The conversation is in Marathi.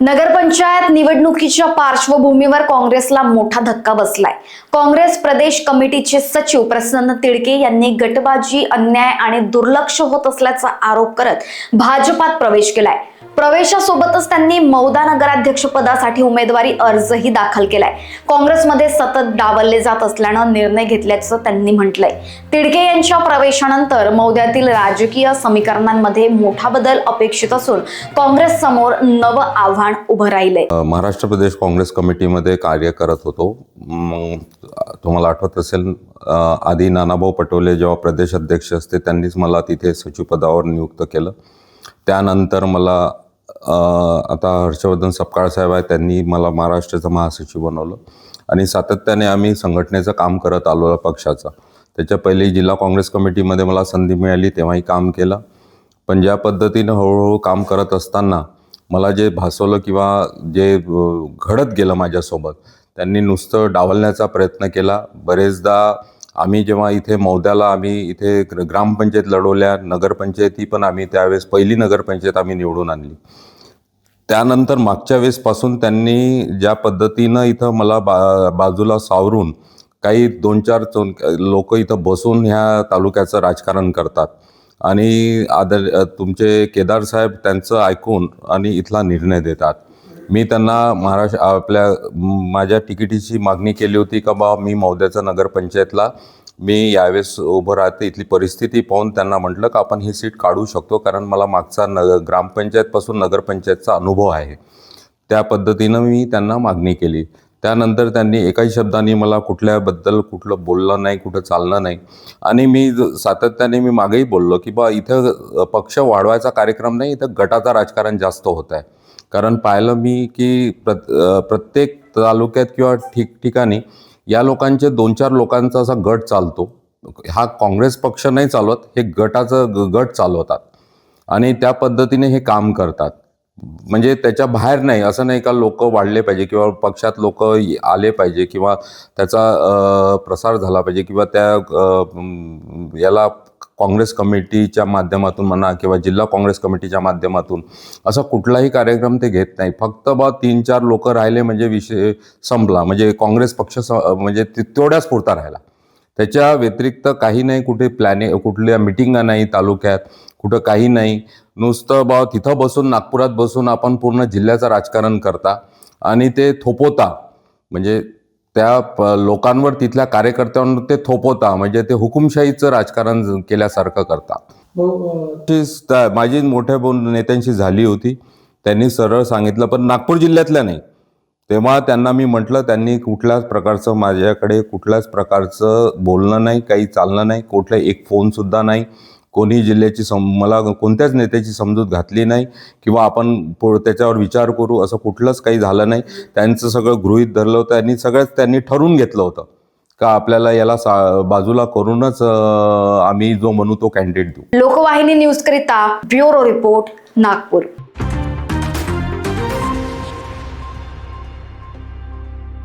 नगरपंचायत निवडणुकीच्या पार्श्वभूमीवर काँग्रेसला मोठा धक्का बसलाय। काँग्रेस प्रदेश कमिटीचे सचिव प्रसन्न तिडके यांनी गटबाजी, अन्याय आणि दुर्लक्ष होत असल्याचा आरोप करत भाजपात प्रवेश केलाय। प्रवेशासोबतच त्यांनी मौदा नगराध्यक्ष पदासाठी उमेदवारी अर्जही दाखल केलाय। काँग्रेसमध्ये सतत डावलले जात असल्याने निर्णय घेतल्याचं त्यांनी म्हटलंय। तिडके यांच्या प्रवेशानंतर मौद्यातील राजकीय समीकरणांमध्ये मोठा बदल अपेक्षित असून काँग्रेस समोर नवं आव्हान उभं राहिलंय। महाराष्ट्र प्रदेश काँग्रेस कमिटीमध्ये कार्य करत होतो। तुम्हाला आठवत असेल, आधी नानाभाऊ पटोले जेव्हा प्रदेश अध्यक्ष असते त्यांनीच मला तिथे सचिव पदावर नियुक्त केलं। त्यानंतर मला आता हर्षवर्धन सपकाळ साहेब आहे, त्यांनी मला महाराष्ट्राचा महासचिव बनवलं आणि सातत्याने आम्ही संघटनेचं काम करत आलो पक्षाचं। त्याच्या पहिले जिल्हा काँग्रेस कमिटीमध्ये मला संधी मिळाली तेव्हाही काम केलं, पण ज्या पद्धतीनं हळूहळू काम करत असताना मला जे भासवलं किंवा जे घडत गेलं माझ्यासोबत, त्यांनी नुसतं डावलण्याचा प्रयत्न केला। बरेचदा आम्ही जेव्हा इथे मौद्याला आम्ही इथे ग्रामपंचायत लढवल्या, नगरपंचायती पण आम्ही त्यावेळेस पहिली नगरपंचायत आम्ही निवडून आणली। त्यानंतर मागच्या वेळेसपासून त्यांनी ज्या पद्धतीनं इथं मला बाजूला सावरून काही 2-4 लोक इथं बसून ह्या तालुक्याचं राजकारण करतात आणि तुमचे केदार साहेब त्यांचं ऐकून आणि इथला निर्णय देतात। मी त्यांना माझ्या तिकिटीची मागणी केली होती का बा मी मौद्याच्या नगरपंचायतला मी यावेळेस उभं राहते। इथली परिस्थिती पाहून त्यांना म्हटलं का आपण ही सीट काढू शकतो, कारण मला मागचा ग्रामपंचायतपासून नगरपंचायतचा अनुभव आहे। त्या पद्धतीनं मी त्यांना मागणी केली। त्यानंतर त्यांनी एकाही शब्दाने मला कुठल्याबद्दल कुठलं बोललं नाही, कुठं चाललं नाही आणि मी सातत्याने मागेही बोललो की बा इथं पक्ष वाढवायचा कार्यक्रम नाही, इथं गटाचा राजकारण जास्त होत आहे। कारण पाहिलं मी की प्रत्येक तालुक्यात किंवा ठिकठिकाणी या लोकांचे 2-4 लोकांचा असा गट चालतो। हा काँग्रेस पक्ष नाही चालवत, हे गट चालवतात आणि त्या पद्धतीने हे काम करतात। म्हणजे त्याच्या बाहेर नाही, असं नाही का लोक वाढले पाहिजे किंवा पक्षात लोक आले पाहिजे किंवा त्याचा प्रसार झाला पाहिजे किंवा त्या याला काँग्रेस कमिटीच्या माध्यमातून म्हणा किंवा जिल्हा काँग्रेस कमिटीच्या माध्यमातून असा कुठलाही कार्यक्रम ते घेत नाही। फक्त 3-4 लोक राहिले म्हणजे विषय संपला, म्हणजे काँग्रेस पक्ष म्हणजे तेवढ्याच पुरता राहिला। त्याच्या व्यतिरिक्त काही नाही, कुठे कुठल्या मिटिंगा नाही तालुक्यात, कुठं काही नाही। नुसतं तिथं बसून नागपुरात बसून आपण पूर्ण जिल्ह्याचं राजकारण करता आणि ते थोपवता, म्हणजे त्या लोकांवर तिथल्या कार्यकर्त्यांवर ते थोपवता, म्हणजे ते हुकुमशाहीचं राजकारण केल्यासारखं करता। माझी मोठ्या नेत्यांशी झाली होती, त्यांनी सरळ सांगितलं, पण नागपूर जिल्ह्यातल्या नाही। तेव्हा त्यांना मी म्हटलं, त्यांनी कुठल्याच प्रकारचं माझ्याकडे कुठल्याच प्रकारचं बोलणं नाही, काही चाललं नाही, कुठला एक फोनसुद्धा नाही। कोणी जिल्ह्याची मला कोणत्याच नेत्याची समजूत घातली नाही किंवा आपण त्याच्यावर विचार करू असं कुठलंच काही झालं नाही। त्यांचं सगळं गृहीत धरलं होतं आणि त्यांनी ठरवून घेतलं होतं का आपल्याला याला बाजूला करूनच आम्ही जो म्हणू तो कॅन्डिडेट देऊ। लोकवाहिनी न्यूज करिता ब्युरो रिपोर्ट, नागपूर।